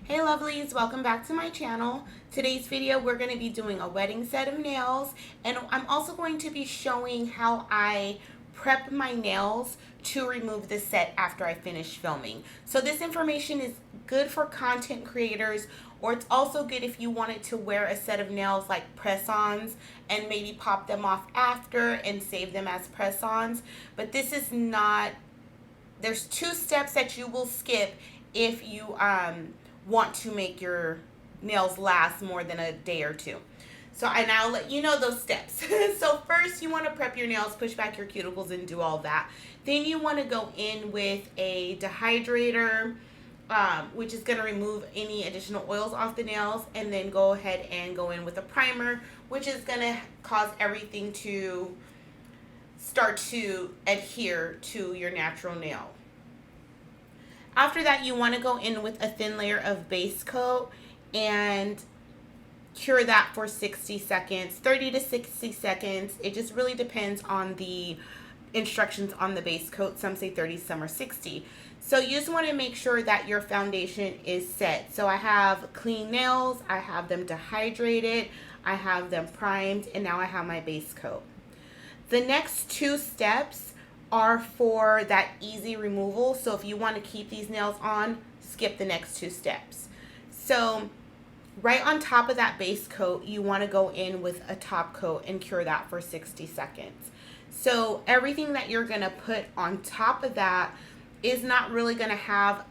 Hey lovelies, welcome back to my channel. Today's video we're going to be doing a wedding set of nails, and I'm also going to be showing how I prep my nails to remove the set after I finish filming. So this information is good for content creators, or it's also good if you wanted to wear a set of nails like press-ons and maybe pop them off after and save them as press-ons. But this is not, there's two steps that you will skip if you want to make your nails last more than a day or two. So I'll let you know those steps. So first you want to prep your nails, push back your cuticles and do all that. Then you want to go in with a dehydrator, which is going to remove any additional oils off the nails, and then go ahead and go in with a primer, which is going to cause everything to start to adhere to your natural nail. After that, you want to go in with a thin layer of base coat and cure that for 60 seconds, 30 to 60 seconds. It just really depends on the instructions on the base coat. Some say 30, some are 60. So you just want to make sure that your foundation is set. So I have clean nails, I have them dehydrated, I have them primed, and now I have my base coat. The next two steps are for that easy removal. So if you want to keep these nails on, skip the next two steps. So right on top of that base coat, you want to go in with a top coat and cure that for 60 seconds. So everything that you're going to put on top of that is not really going to have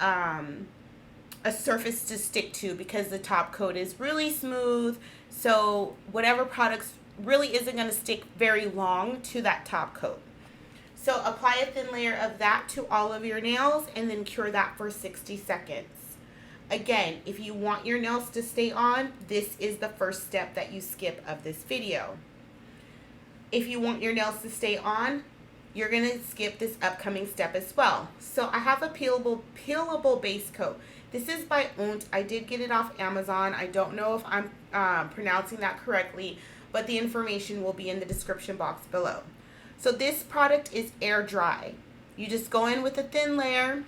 a surface to stick to, because the top coat is really smooth. So whatever products really isn't going to stick very long to that top coat. So apply a thin layer of that to all of your nails and then cure that for 60 seconds. Again, if you want your nails to stay on, this is the first step that you skip of this video. If you want your nails to stay on, you're going to skip this upcoming step as well. So I have a peelable base coat. This is by Ondt. I did get it off Amazon. I don't know if I'm pronouncing that correctly, but the information will be in the description box below. So this product is air dry. You just go in with a thin layer,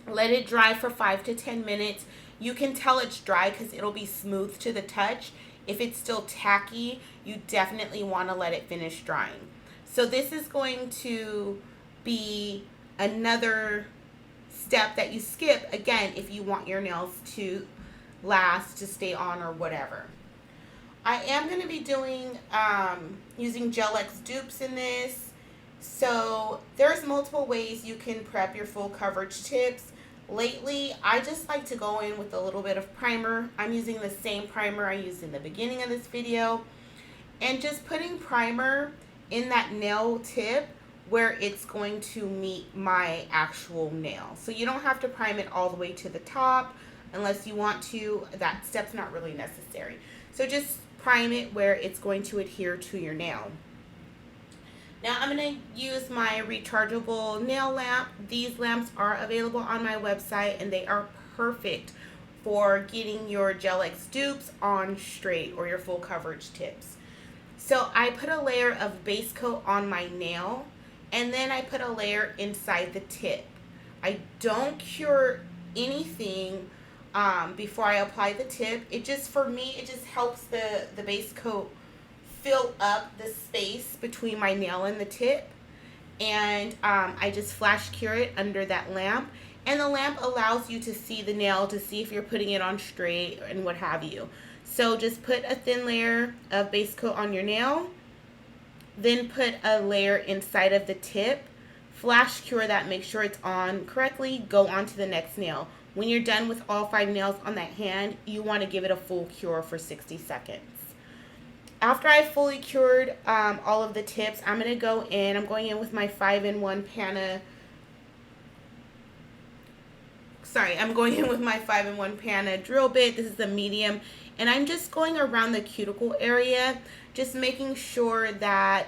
let it dry for 5 to 10 minutes. You can tell it's dry because it'll be smooth to the touch. If it's still tacky, you definitely want to let it finish drying. So this is going to be another step that you skip, again, if you want your nails to last, to stay on, or whatever. I am going to be doing using Gel X dupes in this. So there's multiple ways you can prep your full coverage tips. Lately, I just like to go in with a little bit of primer. I'm using the same primer I used in the beginning of this video. And just putting primer in that nail tip where it's going to meet my actual nail. So you don't have to prime it all the way to the top unless you want to. That step's not really necessary. So just prime it where it's going to adhere to your nail. Now I'm going to use my rechargeable nail lamp. These lamps are available on my website, and they are perfect for getting your Gel X dupes on straight, or your full coverage tips. So I put a layer of base coat on my nail, and then I put a layer inside the tip. I don't cure anything before I apply the tip. It just, for me, it just helps the base coat fill up the space between my nail and the tip. And I just flash cure it under that lamp. And the lamp allows you to see the nail, to see if you're putting it on straight and what have you. So just put a thin layer of base coat on your nail, then put a layer inside of the tip, flash cure that, make sure it's on correctly, go on to the next nail. When you're done with all 5 nails on that hand, you want to give it a full cure for 60 seconds. After I fully cured all of the tips, I'm going in with my 5-in-1 Pana. I'm going in with my 5-in-1 Pana drill bit. This is the medium. And I'm just going around the cuticle area, just making sure that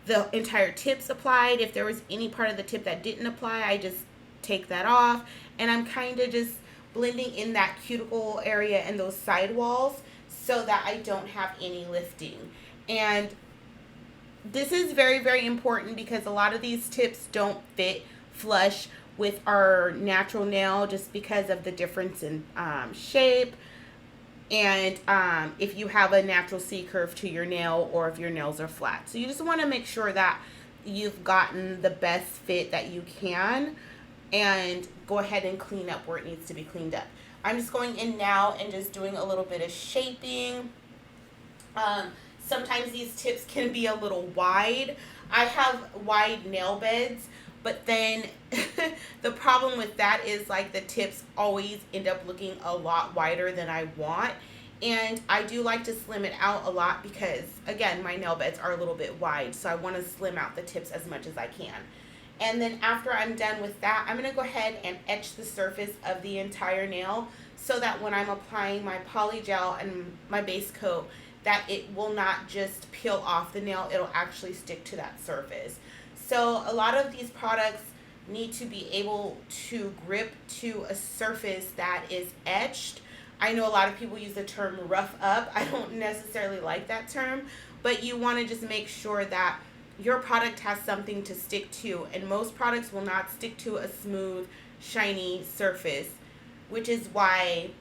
the entire tip's applied. If there was any part of the tip that didn't apply, I just take that off. And I'm kind of just blending in that cuticle area and those side walls so that I don't have any lifting. And this is very, very important because a lot of these tips don't fit flush with our natural nail just because of the difference in shape, and if you have a natural C curve to your nail or if your nails are flat. So you just want to make sure that you've gotten the best fit that you can, and go ahead and clean up where it needs to be cleaned up. I'm just going in now and just doing a little bit of shaping. Sometimes these tips can be a little wide. I have wide nail beds, but then the problem with that is like the tips always end up looking a lot wider than I want. And I do like to slim it out a lot because, again, my nail beds are a little bit wide, so I want to slim out the tips as much as I can. And then after I'm done with that, I'm going to go ahead and etch the surface of the entire nail so that when I'm applying my polygel and my base coat, that it will not just peel off the nail, it'll actually stick to that surface. So a lot of these products need to be able to grip to a surface that is etched. I know a lot of people use the term rough up. I don't necessarily like that term, but you want to just make sure that your product has something to stick to, and most products will not stick to a smooth, shiny surface, which is why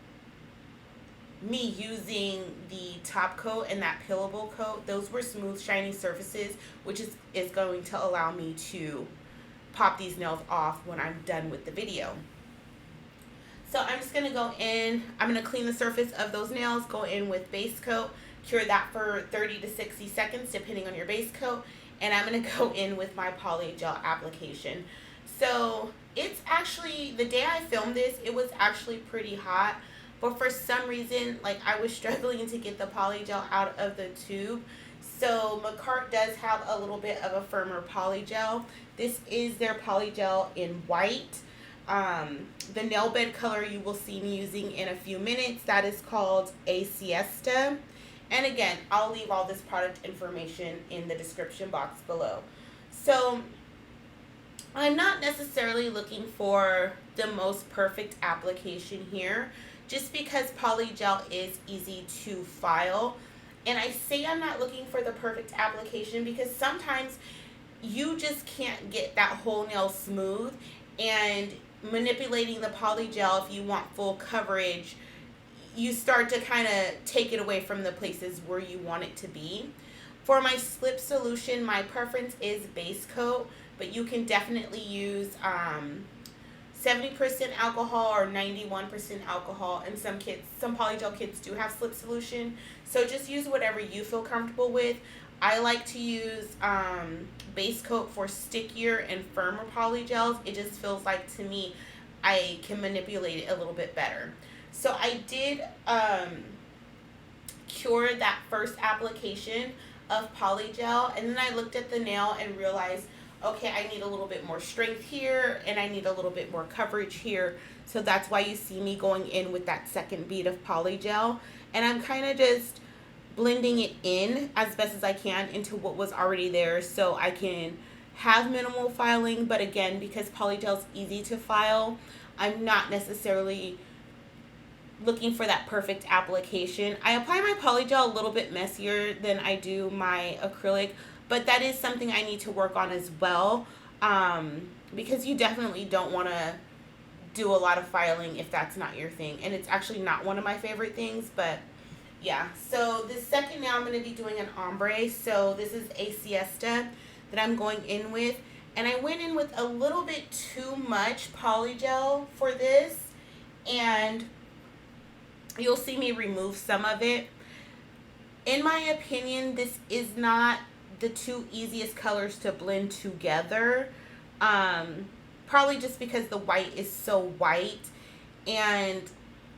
me using the top coat and that peelable coat, those were smooth, shiny surfaces, which is going to allow me to pop these nails off when I'm done with the video. So I'm just going to go in, I'm going to clean the surface of those nails, go in with base coat, cure that for 30 to 60 seconds depending on your base coat, and I'm going to go in with my polygel application. So it's actually, the day I filmed this, it was actually pretty hot, but for some reason, like, I was struggling to get the polygel out of the tube. So Makartt does have a little bit of a firmer polygel. This is their polygel in white. The nail bed color you will see me using in a few minutes, that is called A Siesta. And again, I'll leave all this product information in the description box below. So I'm not necessarily looking for the most perfect application here, just because polygel is easy to file. And I say I'm not looking for the perfect application because sometimes you just can't get that whole nail smooth, and manipulating the polygel, if you want full coverage, you start to kind of take it away from the places where you want it to be. For my slip solution, my preference is base coat, but you can definitely use 70% alcohol or 91% alcohol, and some polygel kits do have slip solution, so just use whatever you feel comfortable with. I like to use base coat for stickier and firmer polygels. It just feels like, to me, I can manipulate it a little bit better. So I did cure that first application of polygel, and then I looked at the nail and realized, okay, I need a little bit more strength here, and I need a little bit more coverage here. So that's why you see me going in with that second bead of polygel, and I'm kind of just blending it in as best as I can into what was already there, so I can have minimal filing. But again, because polygel is easy to file, I'm not necessarily looking for that perfect application. I apply my polygel a little bit messier than I do my acrylic, but that is something I need to work on as well, because you definitely don't want to do a lot of filing if that's not your thing. And it's actually not one of my favorite things, but yeah. So the second now I'm going to be doing an ombre. So this is A Siesta that I'm going in with. And I went in with a little bit too much polygel for this, and you'll see me remove some of it. In my opinion, this is not the two easiest colors to blend together. Probably just because the white is so white, and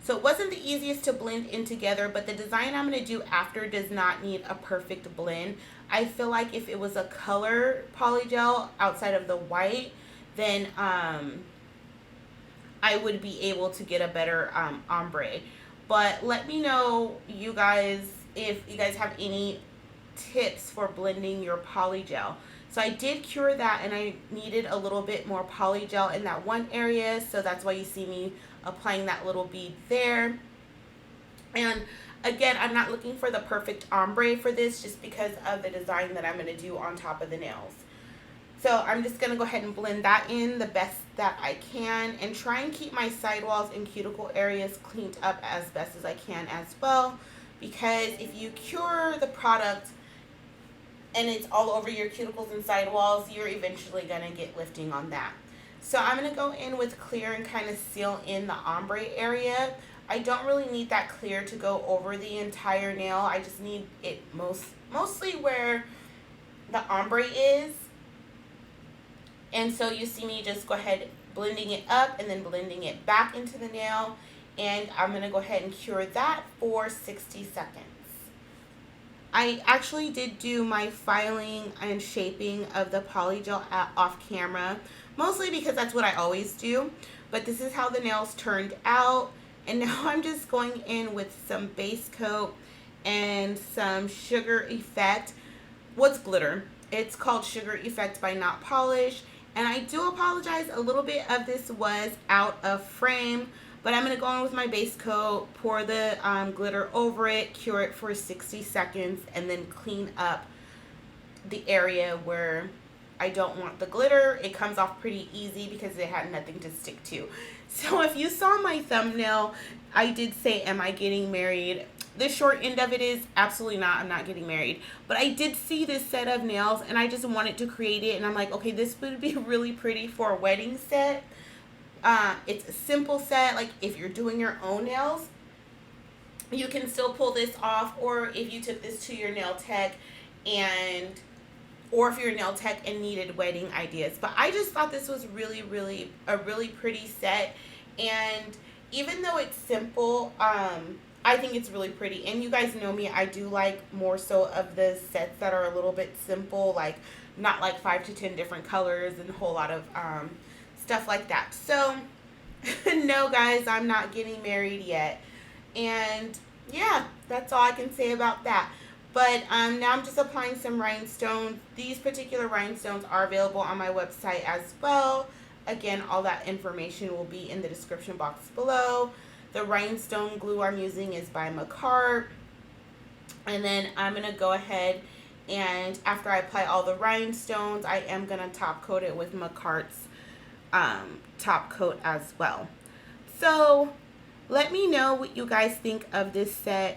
so it wasn't the easiest to blend in together, but the design I'm going to do after does not need a perfect blend. I feel like if it was a color polygel outside of the white, then I would be able to get a better ombre. But let me know, you guys, if you guys have any tips for blending your polygel. So I did cure that, and I needed a little bit more polygel in that one area, so that's why you see me applying that little bead there. And again, I'm not looking for the perfect ombre for this, just because of the design that I'm going to do on top of the nails. So I'm just going to go ahead and blend that in the best that I can and try and keep my sidewalls and cuticle areas cleaned up as best as I can as well, because if you cure the product and it's all over your cuticles and sidewalls, you're eventually going to get lifting on that. So I'm going to go in with clear and kind of seal in the ombre area. I don't really need that clear to go over the entire nail. I just need it mostly where the ombre is. And so you see me just go ahead blending it up and then blending it back into the nail. And I'm going to go ahead and cure that for 60 seconds. I actually did do my filing and shaping of the polygel off camera, mostly because that's what I always do. But this is how the nails turned out. And now I'm just going in with some base coat and some Sugar Effect. What's glitter? It's called Sugar Effect by Not Polish. And I do apologize, a little bit of this was out of frame, but I'm going to go in with my base coat, pour the glitter over it, cure it for 60 seconds, and then clean up the area where I don't want the glitter. It comes off pretty easy because it had nothing to stick to. So if you saw my thumbnail, I did say, am I getting married? The short end of it is absolutely not. I'm not getting married. But I did see this set of nails and I just wanted to create it. And I'm like, okay, this would be really pretty for a wedding set. It's a simple set. Like if you're doing your own nails, you can still pull this off. Or if you took this to your nail tech or if you're a nail tech and needed wedding ideas. But I just thought this was really, really a really pretty set. And even though it's simple, I think it's really pretty. And you guys know me, I do like more so of the sets that are a little bit simple, like not like 5 to 10 different colors and a whole lot of stuff like that. So no guys, I'm not getting married yet. And yeah, that's all I can say about that. But now I'm just applying some rhinestones. These particular rhinestones are available on my website as well. Again, all that information will be in the description box below. The rhinestone glue I'm using is by Makartt. And then I'm going to go ahead and after I apply all the rhinestones, I am going to top coat it with Makartt's top coat as well. So let me know what you guys think of this set.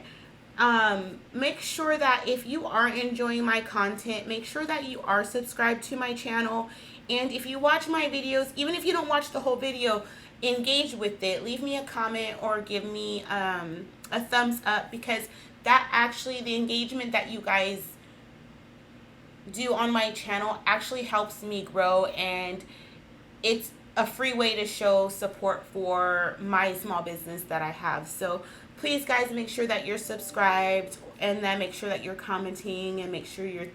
Make sure that if you are enjoying my content, make sure that you are subscribed to my channel. And if you watch my videos, even if you don't watch the whole video, engage with it. Leave me a comment or give me a thumbs up, because that actually, the engagement that you guys do on my channel actually helps me grow, and it's a free way to show support for my small business that I have. So please guys, make sure that you're subscribed, and then make sure that you're commenting, and make sure you're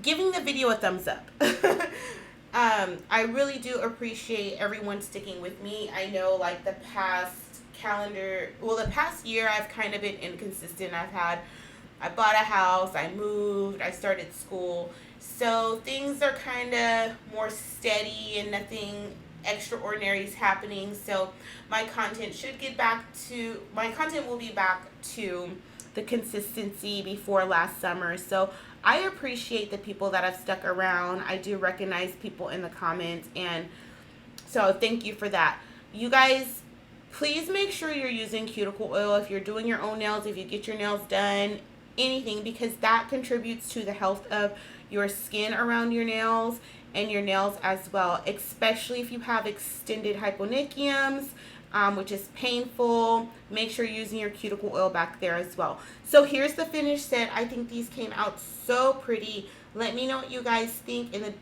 giving the video a thumbs up. I really do appreciate everyone sticking with me. I know like the past year I've kind of been inconsistent. I bought a house, I moved, I started school. So things are kind of more steady and nothing extraordinary is happening. So my content will be back to the consistency before last summer. So I appreciate the people that have stuck around. I do recognize people in the comments, and so thank you for that. You guys, please make sure you're using cuticle oil if you're doing your own nails, if you get your nails done, anything, because that contributes to the health of your skin around your nails and your nails as well, especially if you have extended hyponychiums, which is painful. Make sure you're using your cuticle oil back there as well. So here's the finished set. I think these came out so pretty. Let me know what you guys think in the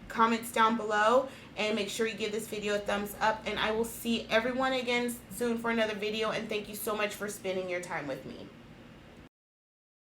comments down below, and make sure you give this video a thumbs up, and I will see everyone again soon for another video. And thank you so much for spending your time with me.